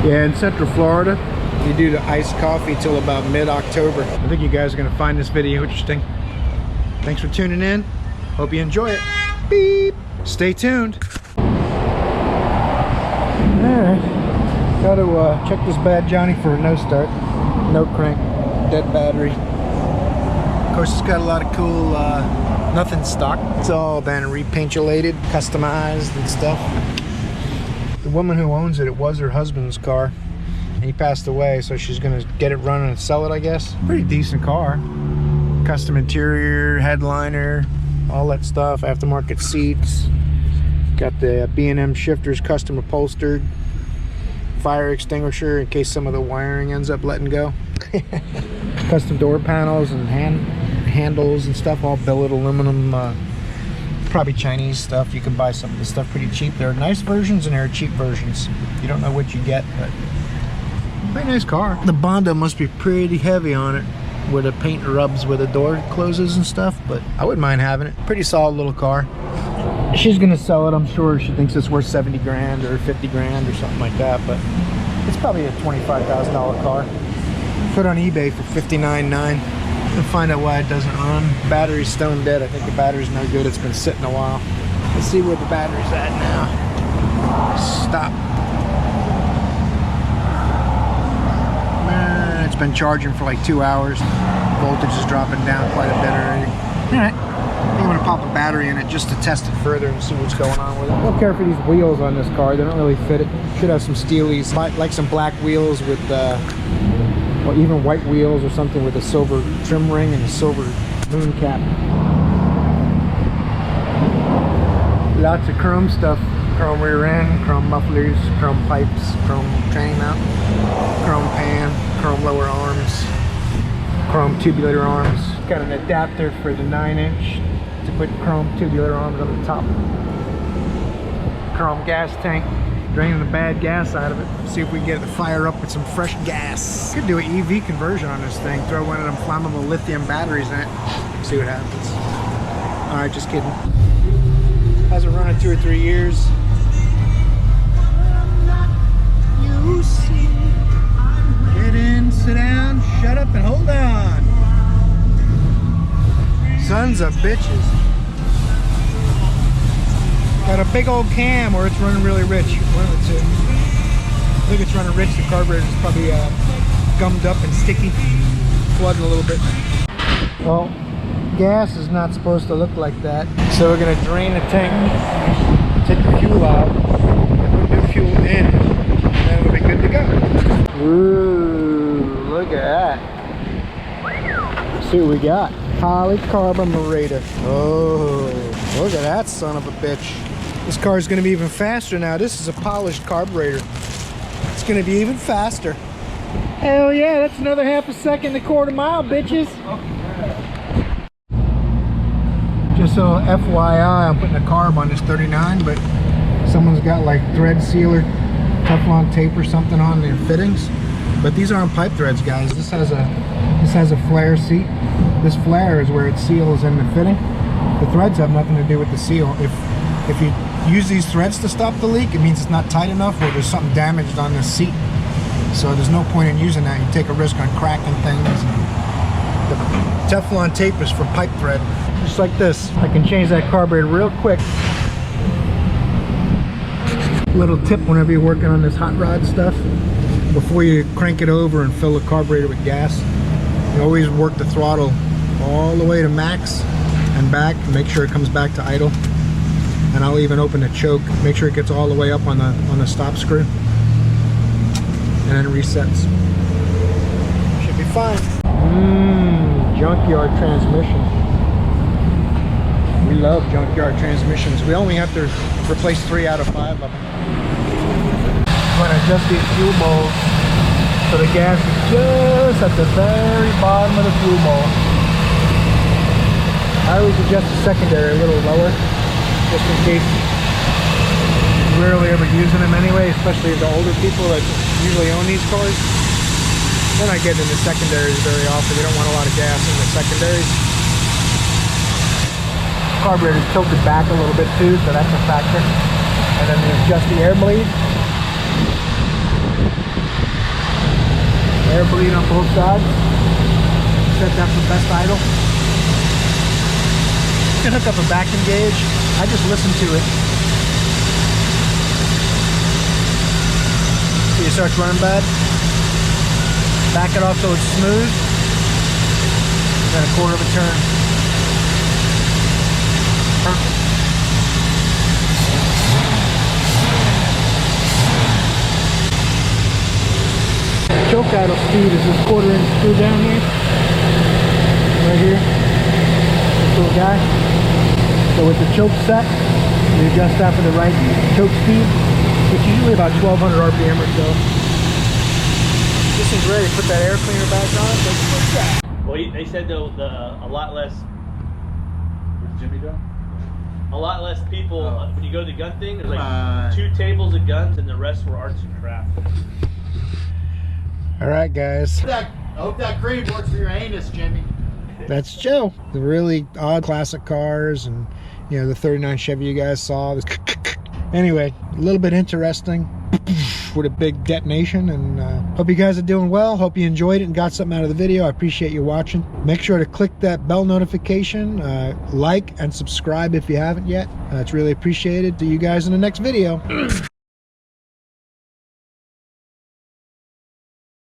Yeah, in Central Florida, you do the iced coffee till about mid-October. I think you guys are gonna find this video interesting. Thanks for tuning in. Hope you enjoy it. Beep. Stay tuned. Alright. Got to check this bad Johnny for a no start. No crank. Dead battery. Of course, it's got a lot of cool, nothing stock. It's all been repaintulated, customized and stuff. The woman who owns it, it was her husband's car. And he passed away, so she's gonna get it running and sell it, I guess. Pretty decent car. Custom interior, headliner, all that stuff. Aftermarket seats. Got the B&M shifters custom upholstered. Fire extinguisher in case some of the wiring ends up letting go. Custom door panels and handles and stuff, all billet aluminum. Probably Chinese stuff. You can buy some of this stuff pretty cheap. There are nice versions and there are cheap versions. You don't know what you get, but pretty nice car. The Bondo must be pretty heavy on it, where the paint rubs where the door closes and stuff, but I wouldn't mind having it. Pretty solid little car. She's gonna sell it, I'm sure. She thinks it's worth 70 grand or 50 grand or something like that, but it's probably a $25,000 car. Put on eBay for $59,900 and find out why it doesn't run. Battery's stone dead. I think the battery's no good. It's been sitting a while. Let's see where the battery's at now. Stop. It's been charging for like 2 hours. Voltage is dropping down quite a bit already. Alright, I'm gonna pop a battery in it just to test it further and see what's going on with it. I don't care for these wheels on this car. They don't really fit it. Should have some steelies, like some black wheels with or even white wheels or something with a silver trim ring and a silver moon cap. Lots of chrome stuff. Chrome rear end, chrome mufflers, chrome pipes, chrome tranny mount, chrome pan, chrome lower arms, chrome tubular arms. Got an adapter for the 9-inch to put chrome tubular arms on the top. Chrome gas tank, draining the bad gas out of it. See if we can get it to fire up with some fresh gas. Could do an EV conversion on this thing. Throw one of them flammable lithium batteries in it. See what happens. Alright, just kidding. Hasn't run in 2 or 3 years. You see. Get in, sit down, shut up, and hold on. Sons of bitches. Got a big old cam, or it's running really rich. One of the two. I think it's running rich. The carburetor is probably gummed up and sticky. Flooding a little bit. Well, gas is not supposed to look like that. So we're going to drain the tank, take the fuel out, and put new fuel in, and then it'll be good to go. Ooh, look at that. Let's see what we got. Polycarbonator. Oh, look at that son of a bitch. This car is going to be even faster now. This is a polished carburetor. It's going to be even faster. Hell yeah, that's another half a second to quarter mile, bitches. Just so FYI, I'm putting a carb on this 39, but someone's got like thread sealer, Teflon tape or something on their fittings. But these aren't pipe threads, guys. This has a flare seat. This flare is where it seals in the fitting. The threads have nothing to do with the seal. If you use these threads to stop the leak, it means it's not tight enough or there's something damaged on the seat. So there's no point in using that. You take a risk on cracking things. The Teflon tape is for pipe thread. Just like this. I can change that carburetor real quick. Little tip whenever you're working on this hot rod stuff. Before you crank it over and fill the carburetor with gas, you always work the throttle all the way to max and back. Make sure it comes back to idle. And I'll even open the choke. Make sure it gets all the way up on the stop screw. And then it resets. Should be fine. Junkyard transmission. We love junkyard transmissions. We only have to replace 3 out of 5 of them. I'm going to adjust these fuel bowls so the gas is just at the very bottom of the fuel bowl. I always adjust the secondary a little lower, just in case. Rarely ever using them anyway, especially the older people that usually own these cars. They're not getting into secondaries very often. They don't want a lot of gas in the secondaries. Carburetor's tilted back a little bit too, so that's a factor. And then you adjust the air bleed. Air bleed on both sides. Set that for best idle. You can hook up a vacuum gauge. I just listen to it. See, it starts running bad. Back it off so it's smooth. Then a quarter of a turn. Perfect. Choke idle speed is this 1/4 inch screw down here. Right here. This little guy. So with the choke set, you adjust that for the right choke speed, which is usually about 1200 RPM or so. This is ready to put that air cleaner back on. Well, they said though a lot less. Where's Jimmy go? A lot less people. When you go to the gun thing, there's like 2 tables of guns, and the rest were arts and crafts. All right, guys. I hope that cream works for your anus, Jimmy. That's Joe. The really odd classic cars, and you know, the 39 Chevy you guys saw. Anyway, a little bit interesting with a big detonation, and hope you guys are doing well. Hope you enjoyed it and got something out of the video. I appreciate you watching. Make sure to click that bell notification, like and subscribe if you haven't yet. It's really appreciated. See you guys in the next video.